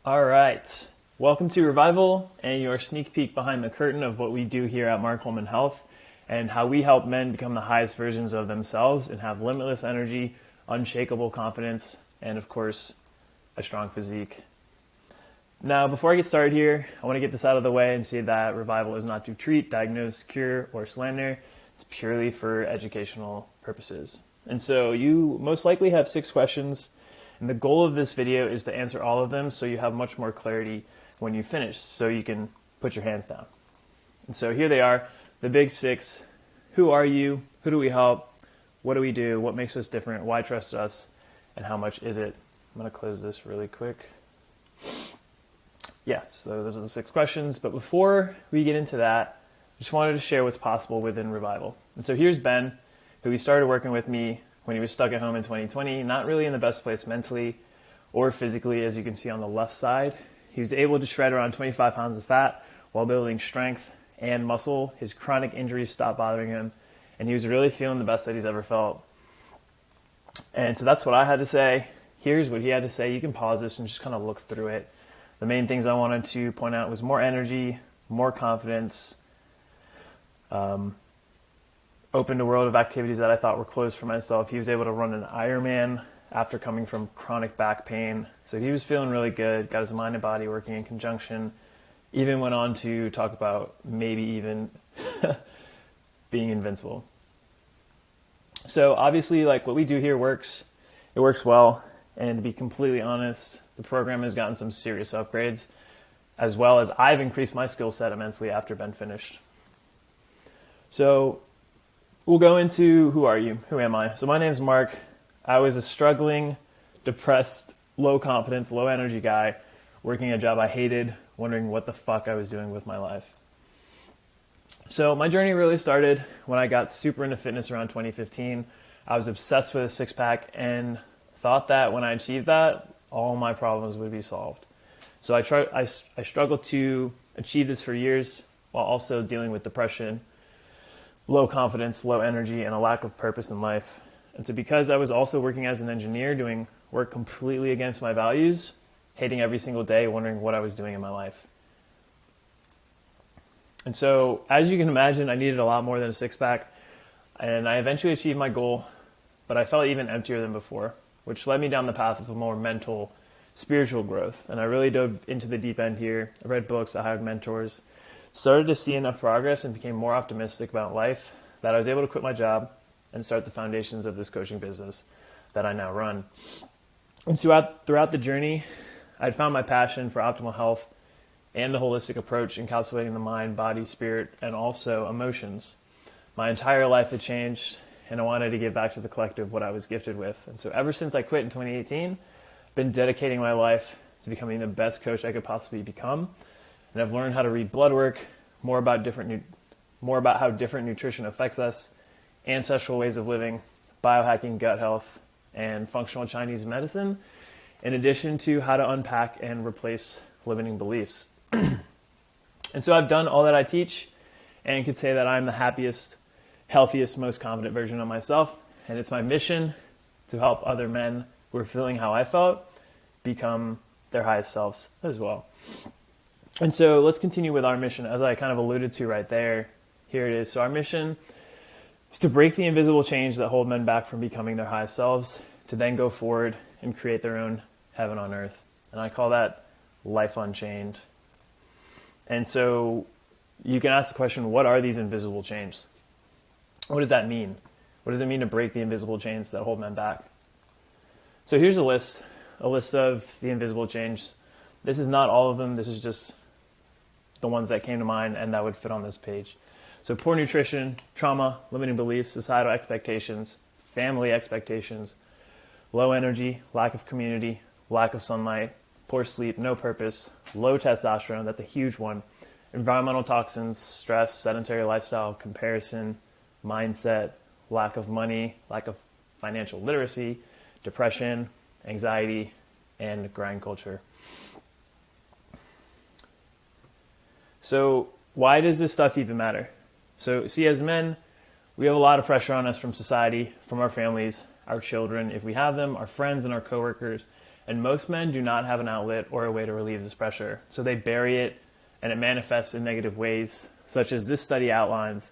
All right. Welcome to Revival and your sneak peek behind the curtain of what we do here at Mark Holman Health and how we help men become the highest versions of themselves and have limitless energy, unshakable confidence, and of course, a strong physique. Now, before I get started here, I want to get this out of the way and say that Revival is not to treat, diagnose, cure, or slander. It's purely for educational purposes. And so you most likely have 6 questions. And the goal of this video is to answer all of them so you have much more clarity when you finish, so you can put your hands down. And so here they are, the big 6. Who are you? Who do we help? What do we do? What makes us different? Why trust us? And how much is it? I'm going to close this really quick. Yeah, so those are the 6 questions. But before we get into that, I just wanted to share what's possible within Revival. And so here's Ben, who he started working with me when he was stuck at home in 2020, not really in the best place mentally or physically, as you can see on the left side. He was able to shred around 25 pounds of fat while building strength and muscle. His chronic injuries stopped bothering him, and he was really feeling the best that he's ever felt. And so that's what I had to say. Here's what he had to say. You can pause this and just kind of look through it. The main things I wanted to point out was more energy, more confidence, opened a world of activities that I thought were closed for myself. He was able to run an Ironman after coming from chronic back pain. So he was feeling really good, got his mind and body working in conjunction, even went on to talk about maybe even being invincible. So obviously, like, what we do here works. It works well. And to be completely honest, the program has gotten some serious upgrades, as well as I've increased my skill set immensely after Ben finished. So we'll go into who are you? Who am I? So my name is Mark. I was a struggling, depressed, low confidence, low energy guy working a job I hated, wondering what the fuck I was doing with my life. So my journey really started when I got super into fitness around 2015. I was obsessed with a 6-pack and thought that when I achieved that, all my problems would be solved. So I struggled to achieve this for years while also dealing with depression, low confidence, low energy, and a lack of purpose in life. And so because I was also working as an engineer, doing work completely against my values, hating every single day, wondering what I was doing in my life. And so, as you can imagine, I needed a lot more than a 6-pack, and I eventually achieved my goal, but I felt even emptier than before, which led me down the path of a more mental, spiritual growth. And I really dove into the deep end here. I read books, I hired mentors, started to see enough progress and became more optimistic about life that I was able to quit my job and start the foundations of this coaching business that I now run. And throughout the journey, I'd found my passion for optimal health and the holistic approach encapsulating the mind, body, spirit, and also emotions. My entire life had changed, and I wanted to give back to the collective what I was gifted with. And so ever since I quit in 2018, I've been dedicating my life to becoming the best coach I could possibly become. And I've learned how to read blood work, more about how different nutrition affects us, ancestral ways of living, biohacking, gut health, and functional Chinese medicine, in addition to how to unpack and replace limiting beliefs. And so I've done all that I teach and could say that I'm the happiest, healthiest, most confident version of myself. And it's my mission to help other men who are feeling how I felt become their highest selves as well. And so let's continue with our mission, as I kind of alluded to right there. Here it is. So our mission is to break the invisible chains that hold men back from becoming their highest selves, to then go forward and create their own heaven on earth. And I call that life unchained. And so you can ask the question, what are these invisible chains? What does that mean? What does it mean to break the invisible chains that hold men back? So here's a list of the invisible chains. This is not all of them. This is just the ones that came to mind and that would fit on this page. So poor nutrition, trauma, limiting beliefs, societal expectations, family expectations, low energy, lack of community, lack of sunlight, poor sleep, no purpose, low testosterone, that's a huge one, environmental toxins, stress, sedentary lifestyle, comparison, mindset, lack of money, lack of financial literacy, depression, anxiety, and grind culture. So why does this stuff even matter? So see, as men, we have a lot of pressure on us from society, from our families, our children, if we have them, our friends and our coworkers, And most men do not have an outlet or a way to relieve this pressure. So they bury it, and it manifests in negative ways, such as this study outlines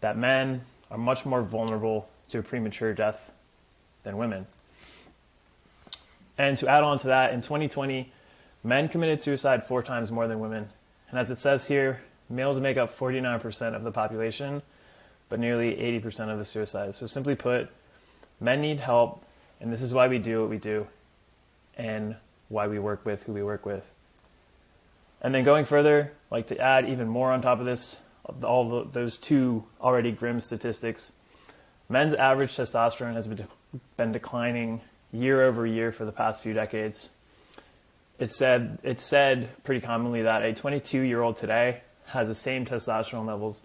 that men are much more vulnerable to a premature death than women. And to add on to that, in 2020, men committed suicide 4 times more than women. And as it says here, males make up 49% of the population, but nearly 80% of the suicides. So simply put, men need help, and this is why we do what we do, and why we work with who we work with. And then going further, like to add even more on top of this, those 2 already grim statistics, men's average testosterone has been declining year over year for the past few decades. It's said pretty commonly that a 22-year-old today has the same testosterone levels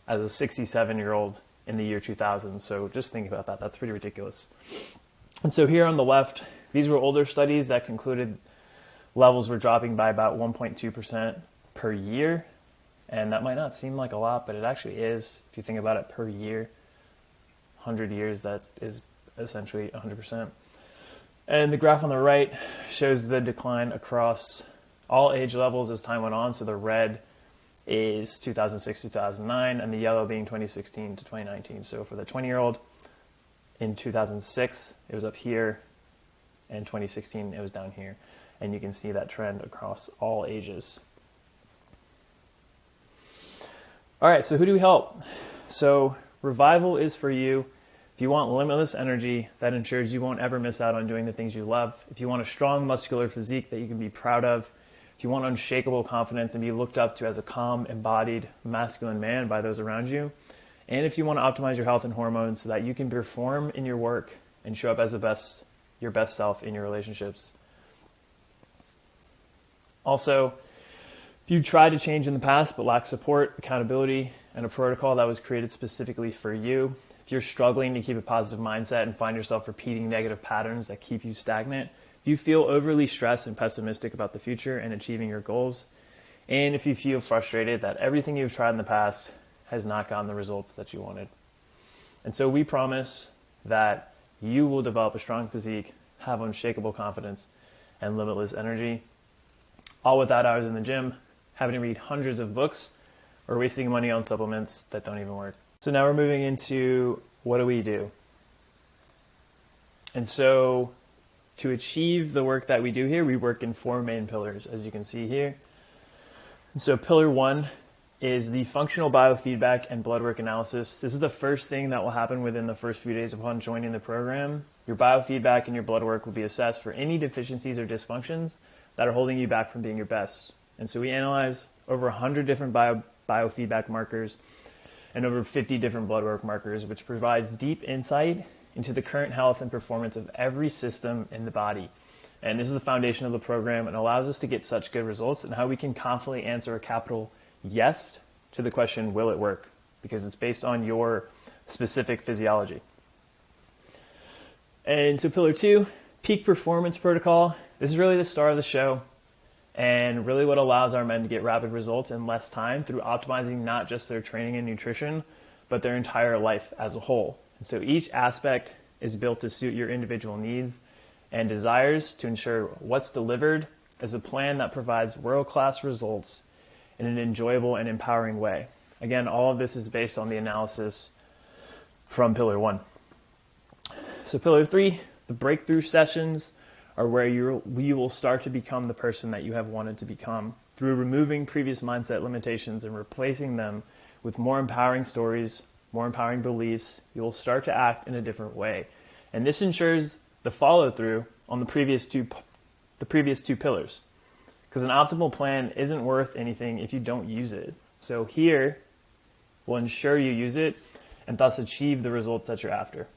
as a 67-year-old in the year 2000. So just think about that. That's pretty ridiculous. And so here on the left, these were older studies that concluded levels were dropping by about 1.2% per year. And that might not seem like a lot, but it actually is. If you think about it per year, 100 years, that is essentially 100%. And the graph on the right shows the decline across all age levels as time went on. So the red is 2006 to 2009, and the yellow being 2016 to 2019. So for the 20-year-old, in 2006, it was up here, and 2016, it was down here. And you can see that trend across all ages. All right, so who do we help? So Revival is for you. If you want limitless energy that ensures you won't ever miss out on doing the things you love, if you want a strong muscular physique that you can be proud of, if you want unshakable confidence and be looked up to as a calm, embodied, masculine man by those around you, and if you want to optimize your health and hormones so that you can perform in your work and show up as your best self in your relationships. Also, if you tried to change in the past but lack support, accountability, and a protocol that was created specifically for you, if you're struggling to keep a positive mindset and find yourself repeating negative patterns that keep you stagnant, if you feel overly stressed and pessimistic about the future and achieving your goals, and if you feel frustrated that everything you've tried in the past has not gotten the results that you wanted. And so we promise that you will develop a strong physique, have unshakable confidence, and limitless energy, all without hours in the gym, having to read hundreds of books, or wasting money on supplements that don't even work. So now we're moving into what do we do? And so to achieve the work that we do here, we work in 4 main pillars, as you can see here. And so pillar 1 is the functional biofeedback and blood work analysis. This is the first thing that will happen within the first few days upon joining the program. Your biofeedback and your blood work will be assessed for any deficiencies or dysfunctions that are holding you back from being your best. And so we analyze over 100 different biofeedback markers and over 50 different blood work markers, which provides deep insight into the current health and performance of every system in the body. And this is the foundation of the program and allows us to get such good results and how we can confidently answer a capital yes to the question, will it work? Because it's based on your specific physiology. And so pillar 2, peak performance protocol. This is really the star of the show and really what allows our men to get rapid results in less time through optimizing not just their training and nutrition, but their entire life as a whole. And so each aspect is built to suit your individual needs and desires to ensure what's delivered is a plan that provides world-class results in an enjoyable and empowering way. Again, all of this is based on the analysis from pillar 1. So pillar 3, the breakthrough sessions are where you will start to become the person that you have wanted to become through removing previous mindset limitations and replacing them with more empowering stories, more empowering beliefs. You will start to act in a different way. And this ensures the follow through on the previous two pillars. Because an optimal plan isn't worth anything if you don't use it. So here will ensure you use it and thus achieve the results that you're after.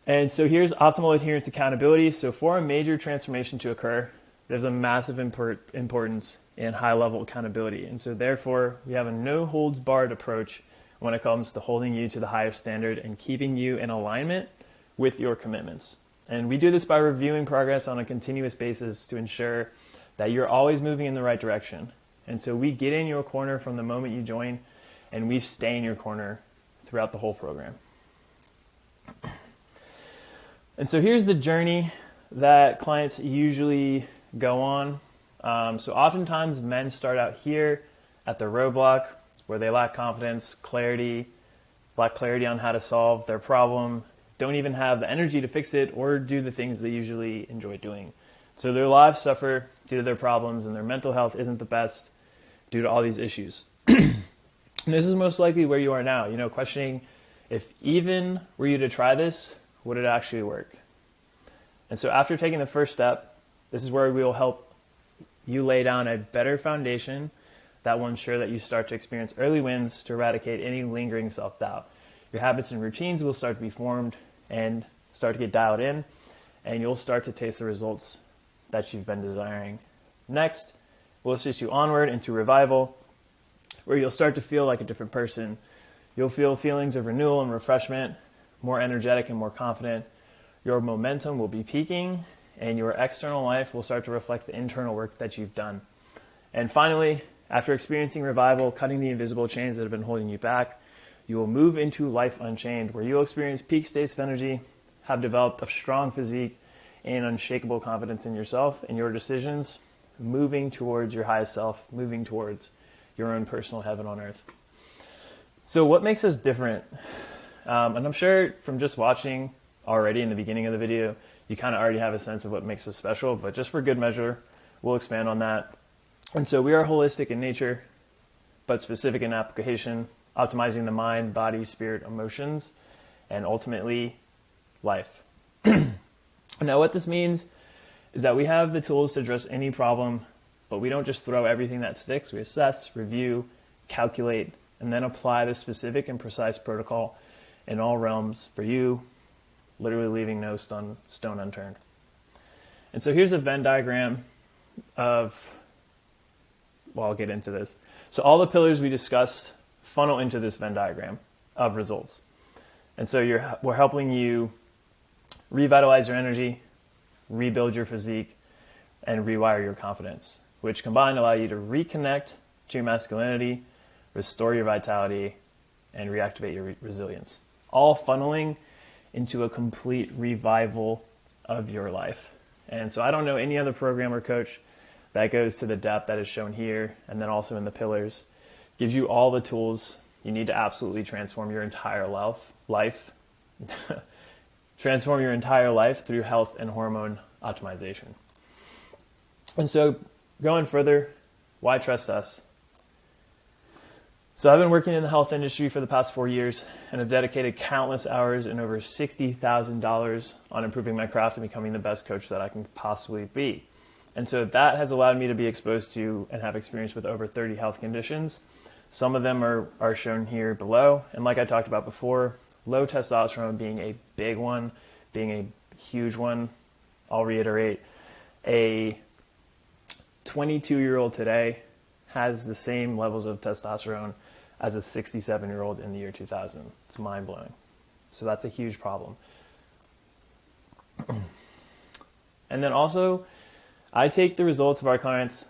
And so here's optimal adherence accountability. So for a major transformation to occur, there's a massive importance in high-level accountability. And so therefore, we have a no-holds-barred approach when it comes to holding you to the highest standard and keeping you in alignment with your commitments. And we do this by reviewing progress on a continuous basis to ensure that you're always moving in the right direction. And so we get in your corner from the moment you join, and we stay in your corner throughout the whole program. And so here's the journey that clients usually go on. So oftentimes men start out here at the roadblock where they lack confidence, lack clarity on how to solve their problem, don't even have the energy to fix it or do the things they usually enjoy doing. So their lives suffer due to their problems and their mental health isn't the best due to all these issues. And this is most likely where you are now, questioning if even were you to try this, would it actually work? And so after taking the first step, this is where we will help you lay down a better foundation that will ensure that you start to experience early wins to eradicate any lingering self-doubt. Your habits and routines will start to be formed and start to get dialed in, and you'll start to taste the results that you've been desiring. Next, we'll assist you onward into revival, where you'll start to feel like a different person. You'll feel feelings of renewal and refreshment, more energetic and more confident. Your momentum will be peaking, and your external life will start to reflect the internal work that you've done. And finally, after experiencing revival, cutting the invisible chains that have been holding you back, you will move into life unchained, where you'll experience peak states of energy, have developed a strong physique, and unshakable confidence in yourself and your decisions, moving towards your highest self, moving towards your own personal heaven on earth. So what makes us different? And I'm sure from just watching already in the beginning of the video, you kind of already have a sense of what makes us special, but just for good measure, we'll expand on that. And so we are holistic in nature, but specific in application, optimizing the mind, body, spirit, emotions, and ultimately life. Now what this means is that we have the tools to address any problem, but we don't just throw everything that sticks. We assess, review, calculate, and then apply the specific and precise protocol in all realms for you, literally leaving no stone unturned. And so here's a Venn diagram of, I'll get into this. So all the pillars we discussed funnel into this Venn diagram of results. And so we're helping you revitalize your energy, rebuild your physique, and rewire your confidence, which combined allow you to reconnect to your masculinity, restore your vitality, and reactivate your resilience, all funneling into a complete revival of your life. And so I don't know any other program or coach that goes to the depth that is shown here, and then also in the pillars, gives you all the tools you need to absolutely transform your entire life, transform your entire life through health and hormone optimization. And so going further, why trust us? So I've been working in the health industry for the past 4 years and have dedicated countless hours and over $60,000 on improving my craft and becoming the best coach that I can possibly be. And so that has allowed me to be exposed to and have experience with over 30 health conditions. Some of them are shown here below. And like I talked about before, low testosterone being a big one, being a huge one. I'll reiterate, a 22-year-old today has the same levels of testosterone as a 67-year-old in the year 2000. It's mind-blowing. So that's a huge problem. And then also, I take the results of our clients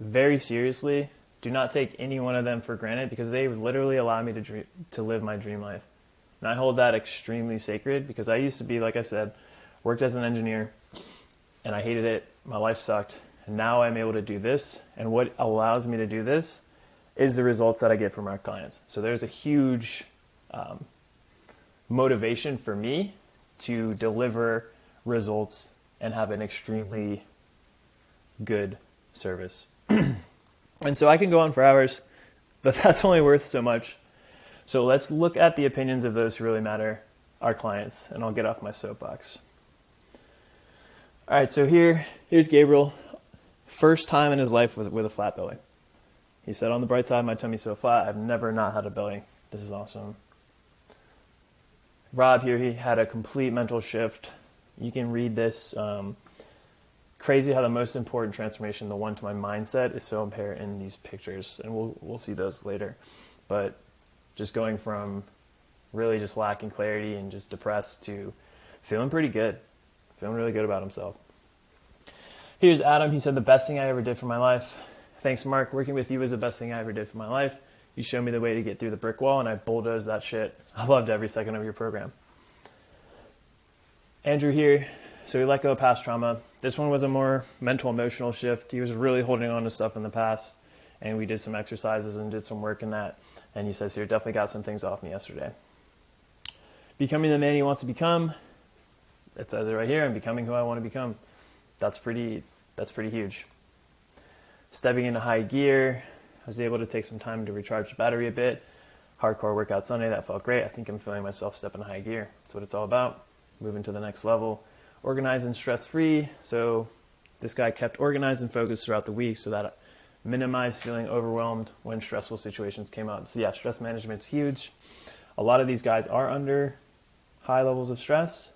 very seriously. Do not take any one of them for granted because they literally allow me to live my dream life. And I hold that extremely sacred because I used to be, like I said, worked as an engineer and I hated it. My life sucked. And now I'm able to do this. And what allows me to do this is the results that I get from our clients. So there's a huge motivation for me to deliver results and have an extremely good service. And so I can go on for hours, but that's only worth so much. So let's look at the opinions of those who really matter, our clients, and I'll get off my soapbox. All right, so here's Gabriel. First time in his life with a flat belly. He said, on the bright side, my tummy's so flat, I've never not had a belly. This is awesome. Rob here, he had a complete mental shift. You can read this. Crazy how the most important transformation, the one to my mindset, is so apparent in these pictures. And we'll see those later. But just going from really just lacking clarity and just depressed to feeling pretty good. Feeling really good about himself. Here's Adam. He said, the best thing I ever did for my life. Thanks, Mark. Working with you was the best thing I ever did for my life. You showed me the way to get through the brick wall, and I bulldozed that shit. I loved every second of your program. Andrew here. So we let go of past trauma. This one was a more mental, emotional shift. He was really holding on to stuff in the past, and we did some exercises and did some work in that. And he says here, definitely got some things off me yesterday. Becoming the man he wants to become. It says it right here. I'm becoming who I want to become. That's pretty huge. Stepping into high gear. I was able to take some time to recharge the battery a bit. Hardcore workout Sunday, that felt great. I think I'm feeling myself step in high gear. That's what it's all about. Moving to the next level. Organized and stress-free. So this guy kept organized and focused throughout the week so that minimized feeling overwhelmed when stressful situations came up. So yeah, stress management's huge. A lot of these guys are under high levels of stress.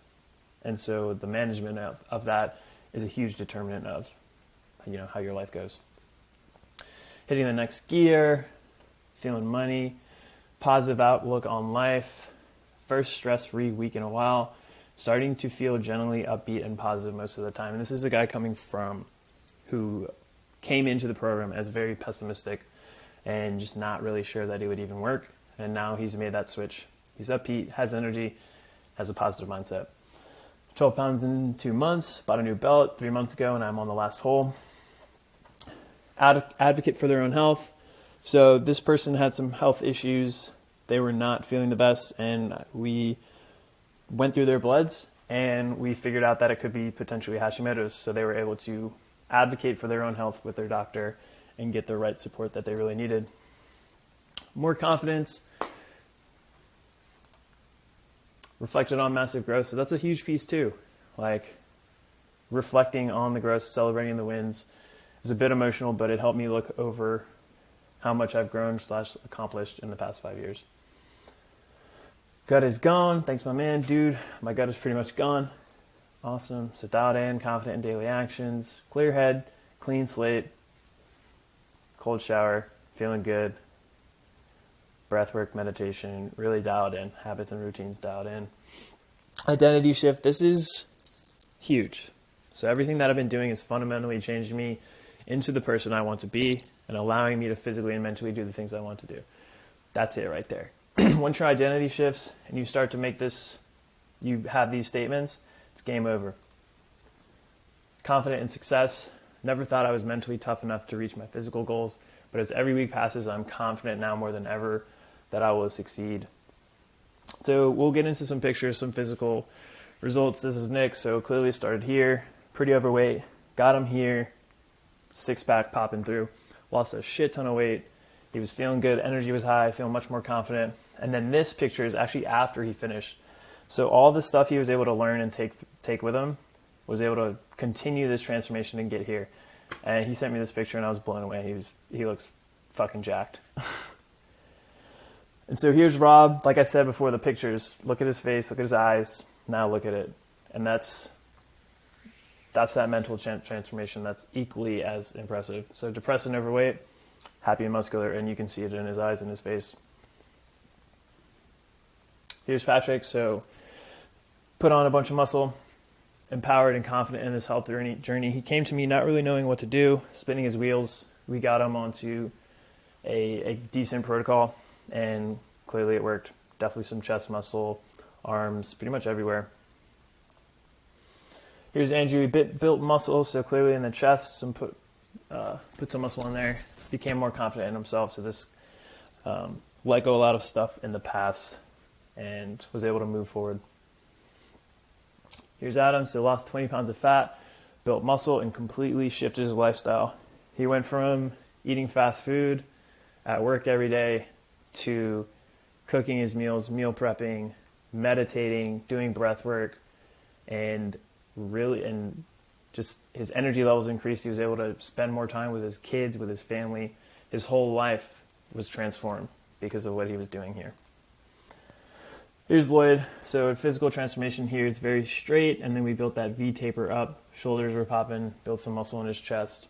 And so the management of that is a huge determinant of, how your life goes. Hitting the next gear, feeling money, positive outlook on life, first stress-free week in a while, starting to feel generally upbeat and positive most of the time. And this is a guy who came into the program as very pessimistic and just not really sure that it would even work. And now he's made that switch. He's upbeat, has energy, has a positive mindset. 12 pounds in 2 months, bought a new belt 3 months ago, and I'm on the last hole. Advocate for their own health. So this person had some health issues. They were not feeling the best, and we went through their bloods, and we figured out that it could be potentially Hashimoto's. So they were able to advocate for their own health with their doctor and get the right support that they really needed. More confidence. Reflected on massive growth. So that's a huge piece too. Like reflecting on the growth, celebrating the wins. It was a bit emotional, but it helped me look over how much I've grown / accomplished in the past 5 years. Gut is gone. Thanks, my man. Dude, my gut is pretty much gone. Awesome. So dialed in, confident in daily actions, clear head, clean slate, cold shower, feeling good. Breath work, meditation, really dialed in. Habits and routines dialed in. Identity shift. This is huge. So everything that I've been doing is fundamentally changing me into the person I want to be and allowing me to physically and mentally do the things I want to do. That's it right there. Once your identity shifts and you start to make this, you have these statements, it's game over. Confident in success. Never thought I was mentally tough enough to reach my physical goals, but as every week passes, I'm confident now more than ever that I will succeed. So we'll get into some pictures, some physical results. This is Nick. So clearly started here, pretty overweight, got him here, 6-pack popping through, lost a shit ton of weight. He was feeling good, energy was high, feeling much more confident. And then this picture is actually after he finished. So all the stuff he was able to learn and take with him, was able to continue this transformation and get here. And he sent me this picture and I was blown away. He looks fucking jacked. And so here's Rob. Like I said before, the pictures, look at his face, look at his eyes, now look at it. And that's that mental transformation that's equally as impressive. So depressed and overweight, happy and muscular, and you can see it in his eyes and his face. Here's Patrick. So put on a bunch of muscle, empowered and confident in his health journey. He came to me not really knowing what to do, spinning his wheels. We got him onto a decent protocol, and clearly it worked. Definitely some chest muscle, arms, pretty much everywhere. Here's Andrew. He built muscle, so clearly in the chest, put some muscle in there. Became more confident in himself. So this let go a lot of stuff in the past and was able to move forward. Here's Adam. So lost 20 pounds of fat, built muscle, and completely shifted his lifestyle. He went from eating fast food at work every day to cooking his meals, meal prepping, meditating, doing breath work, and just his energy levels increased. He was able to spend more time with his kids, with his family. His whole life was transformed because of what he was doing here. Here's Lloyd. So physical transformation here, it's very straight, and then we built that V taper up. Shoulders were popping, built some muscle in his chest.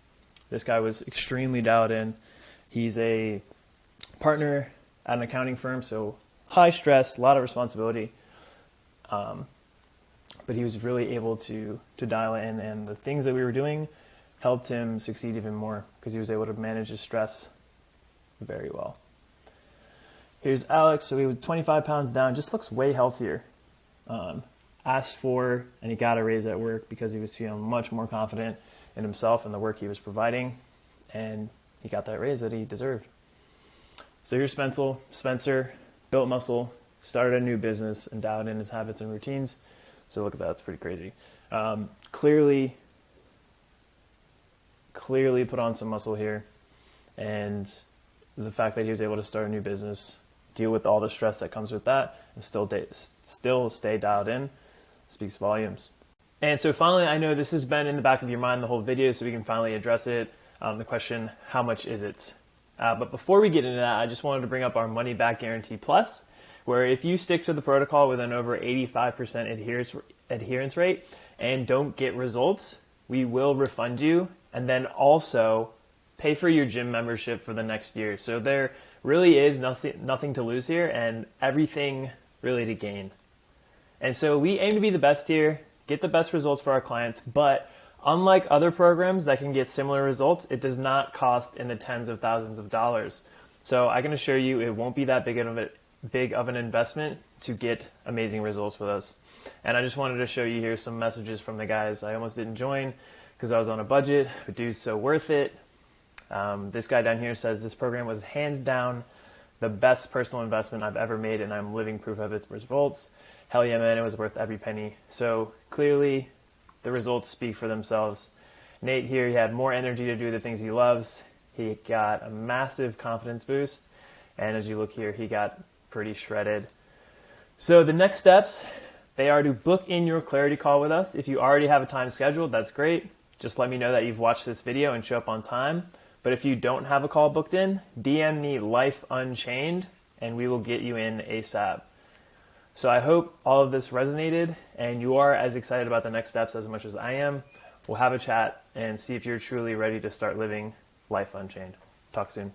This guy was extremely dialed in. He's a partner at an accounting firm, so high stress, a lot of responsibility. But he was really able to dial in, and the things that we were doing helped him succeed even more because he was able to manage his stress very well. Here's Alex. So he was 25 pounds down, just looks way healthier. asked for, and he got a raise at work because he was feeling much more confident in himself and the work he was providing, and he got that raise that he deserved. So here's Spencer, built muscle, started a new business, and dialed in his habits and routines. So look at that, it's pretty crazy. Clearly put on some muscle here, and the fact that he was able to start a new business, deal with all the stress that comes with that, and still stay dialed in, speaks volumes. And so finally, I know this has been in the back of your mind the whole video, so we can finally address it. The question, how much is it? But before we get into that, I just wanted to bring up our money back guarantee plus, where if you stick to the protocol with an over 85% adherence rate and don't get results, we will refund you and then also pay for your gym membership for the next year. So there really is nothing to lose here and everything really to gain. And so we aim to be the best here, get the best results for our clients, but unlike other programs that can get similar results, it does not cost in the tens of thousands of dollars. So I can assure you it won't be that big of an investment to get amazing results with us. And I just wanted to show you here some messages from the guys. I almost didn't join because I was on a budget, but dude's so worth it. This guy down here says this program was hands down the best personal investment I've ever made, and I'm living proof of its results. Hell yeah, man, it was worth every penny. So clearly the results speak for themselves. Nate here, he had more energy to do the things he loves. He got a massive confidence boost. And as you look here, he got pretty shredded. So the next steps, they are to book in your clarity call with us. If you already have a time scheduled, that's great. Just let me know that you've watched this video and show up on time. But if you don't have a call booked in, DM me Life Unchained and we will get you in ASAP. So I hope all of this resonated and you are as excited about the next steps as much as I am. We'll have a chat and see if you're truly ready to start living Life Unchained. Talk soon.